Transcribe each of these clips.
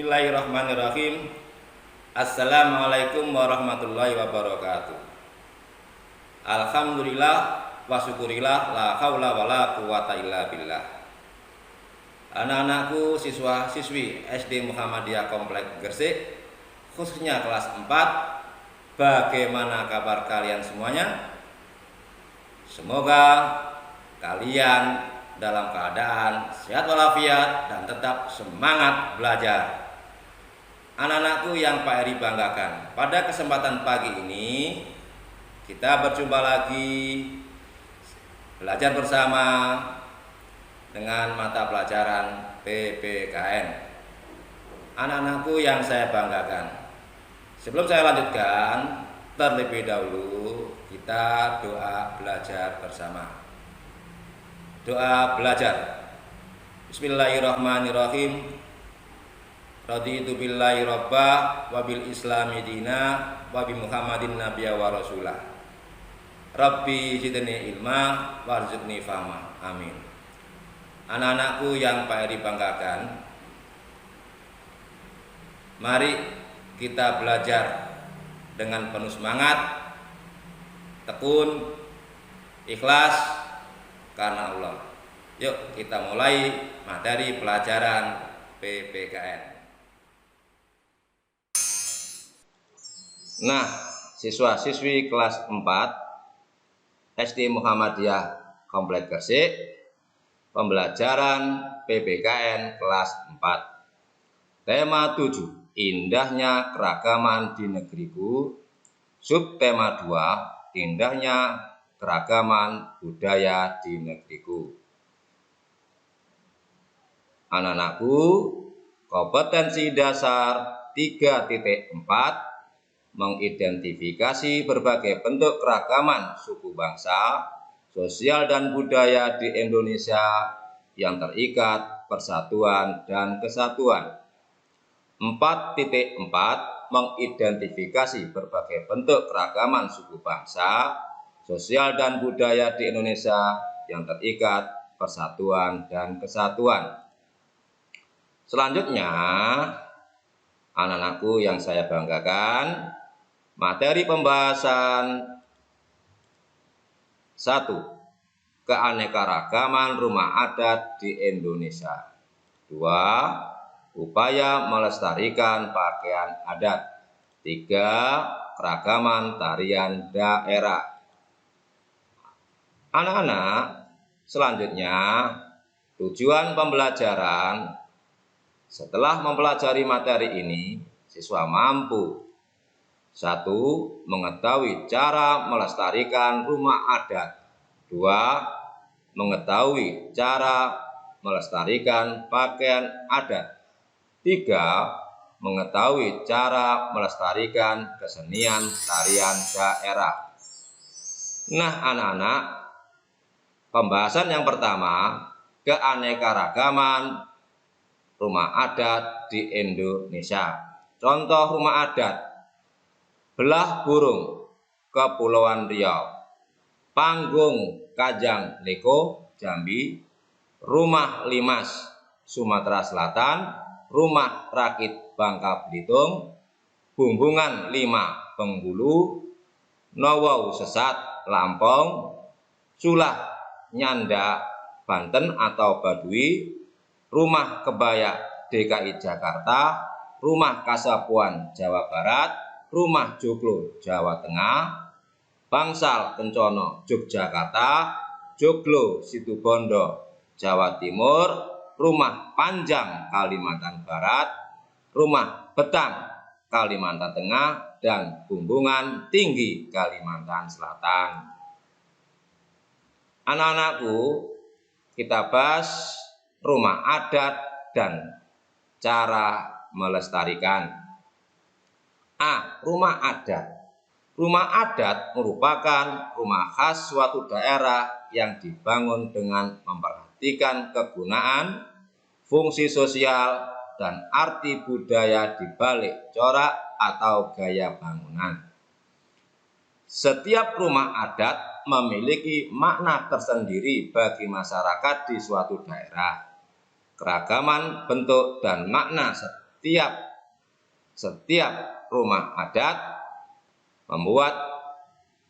Bismillahirrahmanirrahim. Assalamualaikum warahmatullahi wabarakatuh. Alhamdulillah wa syukurillah, la haula wala quwata illa billah. Anak-anakku, siswa-siswi SD Muhammadiyah Komplek Gresik, khususnya kelas 4, bagaimana kabar kalian semuanya? Semoga kalian dalam keadaan sehat walafiat dan tetap semangat belajar. Anak-anakku yang Pak Eri banggakan, pada kesempatan pagi ini kita berjumpa lagi belajar bersama dengan mata pelajaran PPKN. Anak-anakku yang saya banggakan, sebelum saya lanjutkan, terlebih dahulu kita doa belajar bersama. Doa belajar. Bismillahirrahmanirrahim. Raditu billahi rabbah wa bil islami dina wa bi Muhammadin nabiyya wa rasulah. Rabbi zidni ilma warzuqni fahma. Amin. Anak-anakku yang Pak Eri banggakan, mari kita belajar dengan penuh semangat, tekun, ikhlas karena Allah. Yuk kita mulai materi pelajaran PPKN. Nah, siswa-siswi kelas 4 SD Muhammadiyah Komplek Gresik, pembelajaran PPKN kelas 4. Tema 7, indahnya keragaman di negeriku. Subtema 2, indahnya keragaman budaya di negeriku. Anak-anakku, kompetensi dasar 3.4 mengidentifikasi berbagai bentuk keragaman suku bangsa, sosial dan budaya di Indonesia yang terikat persatuan dan kesatuan. 4.4 mengidentifikasi berbagai bentuk keragaman suku bangsa, sosial dan budaya di Indonesia yang terikat persatuan dan kesatuan. Selanjutnya, anak-anakku yang saya banggakan, materi pembahasan 1. Keanekaragaman rumah adat di Indonesia. 2. Upaya melestarikan pakaian adat. 3. Keragaman tarian daerah. Anak-anak, selanjutnya tujuan pembelajaran. Setelah mempelajari materi ini, siswa mampu 1. Mengetahui cara melestarikan rumah adat. 2. Mengetahui cara melestarikan pakaian adat. 3. Mengetahui cara melestarikan kesenian tarian daerah. Nah, anak-anak, pembahasan yang pertama, keanekaragaman rumah adat di Indonesia. Contoh rumah adat: Belah Burung, Kepulauan Riau; Panggung Kajang Leko, Jambi; Rumah Limas, Sumatera Selatan; Rumah Rakit, Bangka Belitung; Bumbungan 5, Bengkulu; Nowau Sesat, Lampung; Sulah Nyanda, Banten atau Baduy; Rumah Kebaya, DKI Jakarta; Rumah Kasapuan, Jawa Barat; Rumah Joglo, Jawa Tengah; Bangsal Kencono, Yogyakarta; Joglo Situbondo, Jawa Timur; Rumah Panjang, Kalimantan Barat; Rumah Betang, Kalimantan Tengah; dan Bumbungan Tinggi, Kalimantan Selatan. Anak-anakku, kita bahas rumah adat dan cara melestarikan. A. Rumah adat. Rumah adat merupakan rumah khas suatu daerah yang dibangun dengan memperhatikan kegunaan, fungsi sosial, dan arti budaya di balik corak atau gaya bangunan. Setiap rumah adat memiliki makna tersendiri bagi masyarakat di suatu daerah. Keragaman bentuk dan makna setiap rumah adat membuat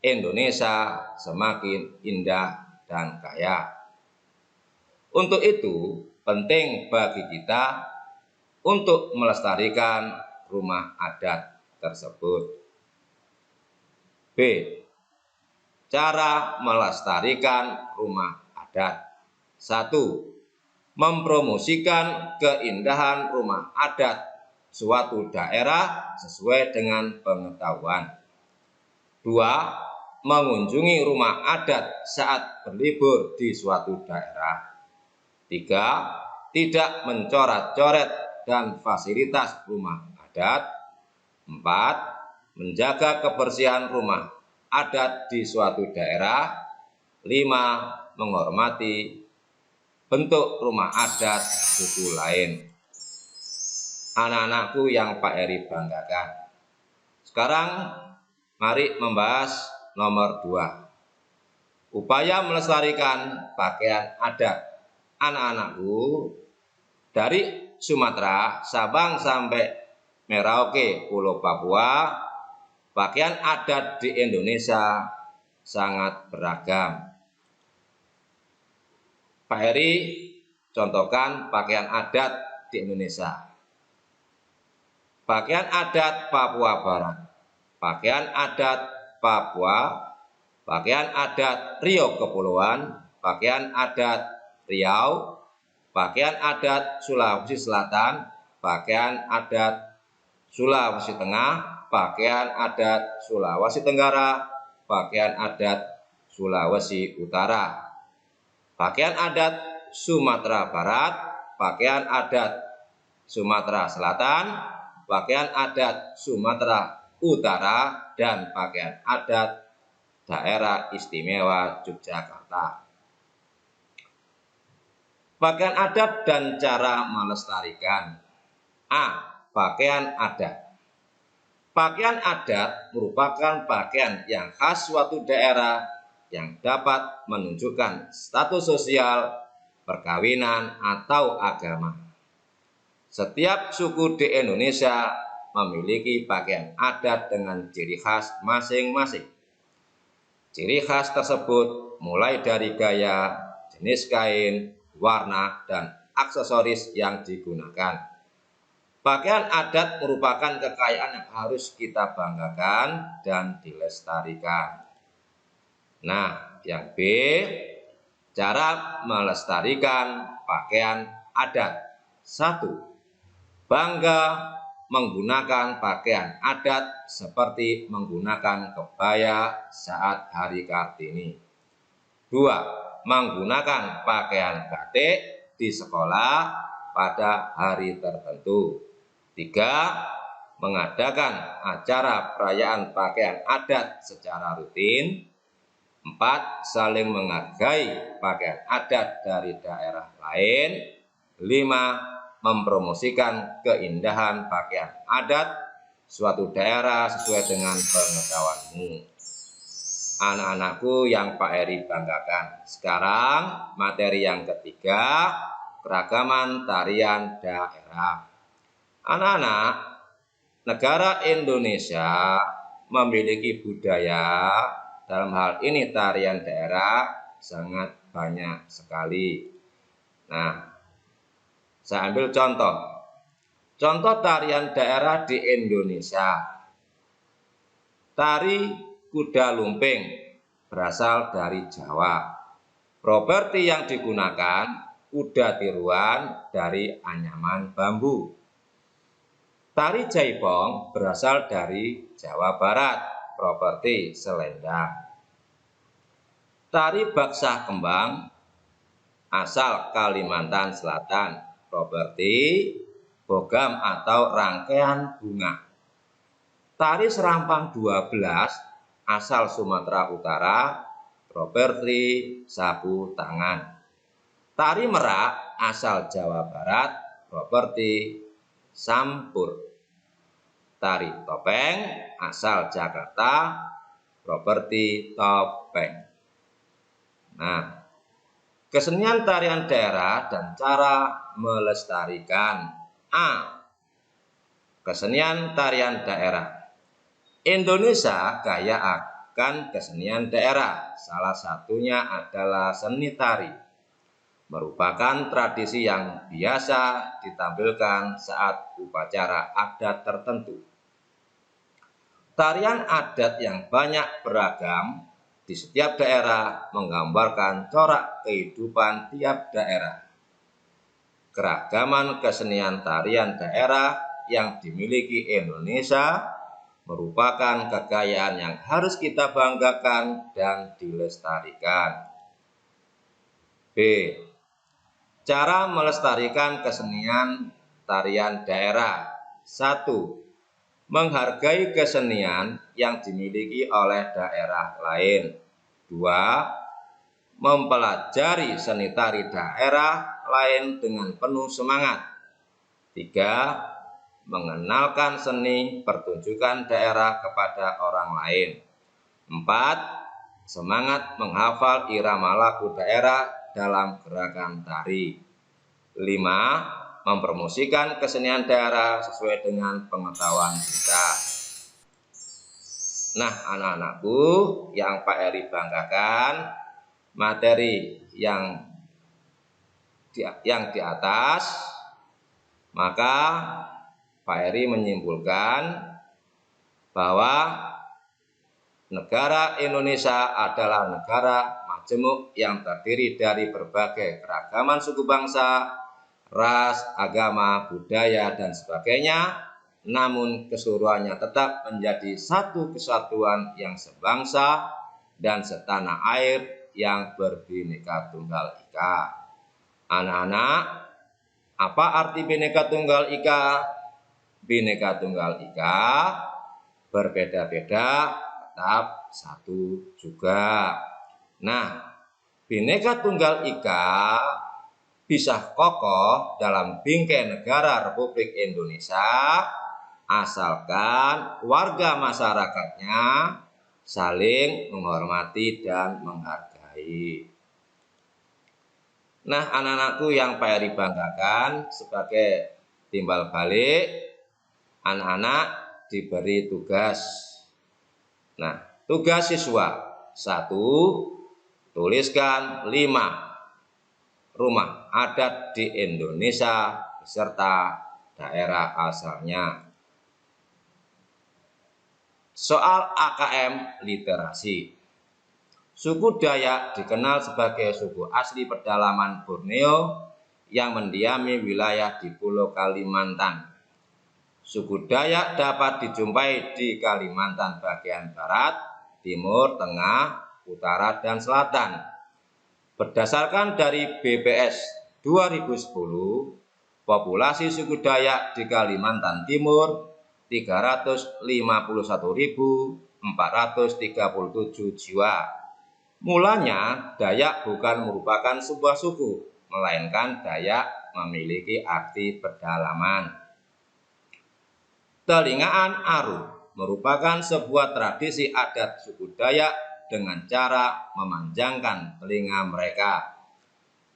Indonesia semakin indah dan kaya. Untuk itu, penting bagi kita untuk melestarikan rumah adat tersebut. B. Cara melestarikan rumah adat. 1. Mempromosikan keindahan rumah adat suatu daerah sesuai dengan pengetahuan. 2. Mengunjungi rumah adat saat berlibur di suatu daerah. 3. Tidak mencoret-coret dan fasilitas rumah adat. 4. Menjaga kebersihan rumah adat di suatu daerah. 5. Menghormati bentuk rumah adat suku lain. Anak-anakku yang Pak Eri banggakan. Sekarang mari membahas nomor 2. Upaya melestarikan pakaian adat. Anak-anakku, dari Sumatera, Sabang sampai Merauke, Pulau Papua, pakaian adat di Indonesia sangat beragam. Pak Heri contohkan pakaian adat di Indonesia. Pakaian adat Papua Barat, pakaian adat Papua, pakaian adat Riau Kepulauan, pakaian adat Riau, pakaian adat Sulawesi Selatan, pakaian adat Sulawesi Tengah, pakaian adat Sulawesi Tenggara, pakaian adat Sulawesi Utara, pakaian adat Sumatera Barat, pakaian adat Sumatera Selatan, pakaian adat Sumatera Utara, dan pakaian adat Daerah Istimewa Yogyakarta. Pakaian adat dan cara melestarikan. A. Pakaian adat. Pakaian adat merupakan pakaian yang khas suatu daerah yang dapat menunjukkan status sosial, perkawinan, atau agama. Setiap suku di Indonesia memiliki pakaian adat dengan ciri khas masing-masing. Ciri khas tersebut mulai dari gaya, jenis kain, warna, dan aksesoris yang digunakan. Pakaian adat merupakan kekayaan yang harus kita banggakan dan dilestarikan. Nah, yang B, cara melestarikan pakaian adat. 1. Bangga menggunakan pakaian adat seperti menggunakan kebaya saat Hari Kartini. 2. Menggunakan pakaian batik di sekolah pada hari tertentu. 3. Mengadakan acara perayaan pakaian adat secara rutin. 4. Saling menghargai pakaian adat dari daerah lain. 5. Mempromosikan keindahan pakaian adat suatu daerah sesuai dengan pengetahuanmu. Anak-anakku yang Pak Heri banggakan. Sekarang materi yang ketiga, keragaman tarian daerah. Anak-anak, negara Indonesia memiliki budaya, dalam hal ini tarian daerah, sangat banyak sekali. Nah, saya ambil contoh. Contoh tarian daerah di Indonesia. Tari kuda lumping berasal dari Jawa. Properti yang digunakan kuda tiruan dari anyaman bambu. Tari jaipong berasal dari Jawa Barat, properti selendang. Tari baksah kembang asal Kalimantan Selatan, properti bogam atau rangkaian bunga. Tari serampang 12 asal Sumatera Utara, properti sapu tangan. Tari merak asal Jawa Barat, properti sampur. Tari topeng asal Jakarta, properti topeng. Nah, kesenian tarian daerah dan cara melestarikan. A. kesenian tarian daerah. Indonesia kaya akan kesenian daerah. Salah satunya adalah seni tari, merupakan tradisi yang biasa ditampilkan saat upacara adat tertentu. Tarian adat yang banyak beragam di setiap daerah menggambarkan corak kehidupan tiap daerah. Keragaman kesenian tarian daerah yang dimiliki Indonesia merupakan kekayaan yang harus kita banggakan dan dilestarikan. B. Cara melestarikan kesenian tarian daerah. 1. Menghargai kesenian yang dimiliki oleh daerah lain. 2. Mempelajari seni tari daerah lain dengan penuh semangat. 3. Mengenalkan seni pertunjukan daerah kepada orang lain. 4. Semangat menghafal irama lagu daerah dalam gerakan tari. 5. Mempromosikan kesenian daerah sesuai dengan pengetahuan kita. Nah, anak-anakku yang Pak Eri banggakan, materi yang di atas, maka Pak Eri menyimpulkan bahwa negara Indonesia adalah negara majemuk yang terdiri dari berbagai keragaman suku bangsa, ras, agama, budaya, dan sebagainya, namun keseluruhannya tetap menjadi satu kesatuan yang sebangsa dan setanah air yang berbineka tunggal ika. Anak-anak, apa arti Bhinneka Tunggal Ika? Bhinneka Tunggal Ika berbeda-beda tetap satu juga. Nah, Bhinneka Tunggal Ika bisa kokoh dalam bingkai negara Republik Indonesia asalkan warga masyarakatnya saling menghormati dan menghargai. Nah, anak-anakku yang Pak Eri banggakan, sebagai timbal balik, anak-anak diberi tugas. Nah, tugas siswa. 1. Tuliskan 5 rumah adat di Indonesia beserta daerah asalnya. Soal AKM literasi. Suku Dayak dikenal sebagai suku asli pedalaman Borneo yang mendiami wilayah di Pulau Kalimantan. Suku Dayak dapat dijumpai di Kalimantan bagian barat, timur, tengah, utara, dan selatan. Berdasarkan dari BPS 2010, populasi suku Dayak di Kalimantan Timur 351.437 jiwa. Mulanya, Dayak bukan merupakan sebuah suku, melainkan Dayak memiliki arti pedalaman. Telingaan Aru merupakan sebuah tradisi adat suku Dayak dengan cara memanjangkan telinga mereka.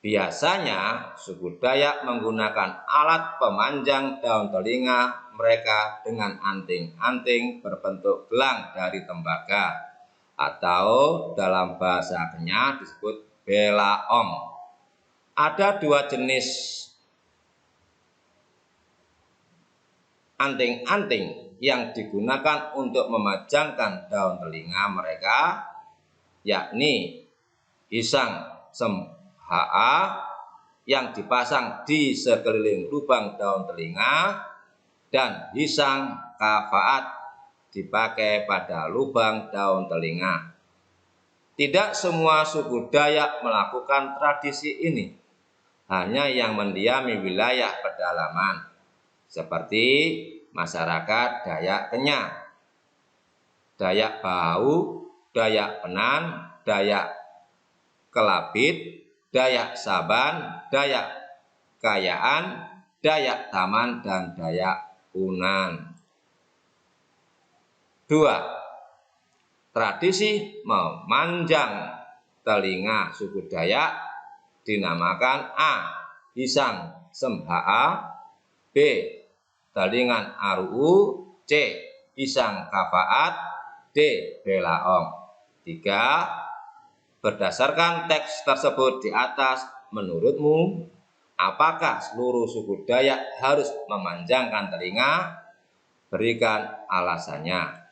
Biasanya, suku Dayak menggunakan alat pemanjang daun telinga mereka dengan anting-anting berbentuk gelang dari tembaga, atau dalam bahasa Kenyah disebut belaong. Ada 2 jenis anting-anting yang digunakan untuk memajangkan daun telinga mereka, yakni hisang semhaa yang dipasang di sekeliling lubang daun telinga dan hisang kafaat dipakai pada lubang daun telinga. Tidak semua suku Dayak melakukan tradisi ini, hanya yang mendiami wilayah pedalaman, seperti masyarakat Dayak Kenyah, Dayak Bahu, Dayak Penan, Dayak Kelabit, Dayak Saban, Dayak Kayaan, Dayak Taman, dan Dayak Unan. 2. Tradisi memanjang telinga suku Dayak dinamakan A. Hisang semhaa, B. dalingan aruu, C. Pisang kafaat, D. Belaong. 3. Berdasarkan teks tersebut di atas, menurutmu apakah seluruh suku Dayak harus memanjangkan telinga? Berikan alasannya.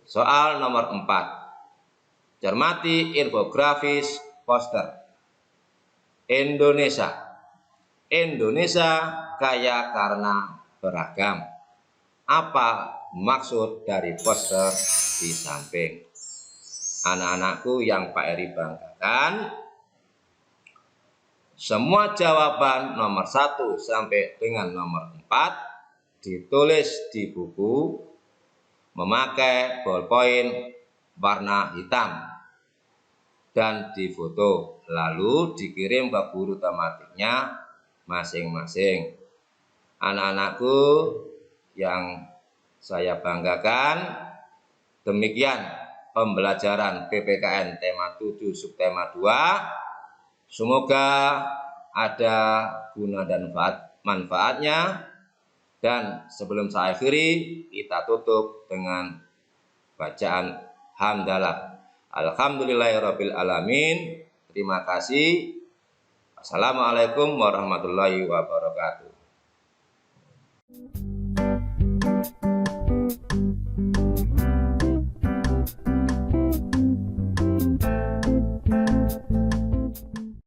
Soal nomor 4. Cermati infografis poster. Indonesia kaya karena beragam. Apa maksud dari poster di samping? Anak-anakku yang Pak Eri banggakan, semua jawaban nomor 1 sampai dengan nomor 4 ditulis di buku memakai ballpoint warna hitam dan difoto, lalu dikirim ke guru tematiknya masing-masing. Anak-anakku yang saya banggakan, demikian pembelajaran PPKN tema 7 subtema 2. Semoga ada guna dan manfaatnya. Dan sebelum saya akhiri, kita tutup dengan bacaan hamdalah. Alhamdulillahirabbil alamin. Terima kasih. Assalamualaikum warahmatullahi wabarakatuh.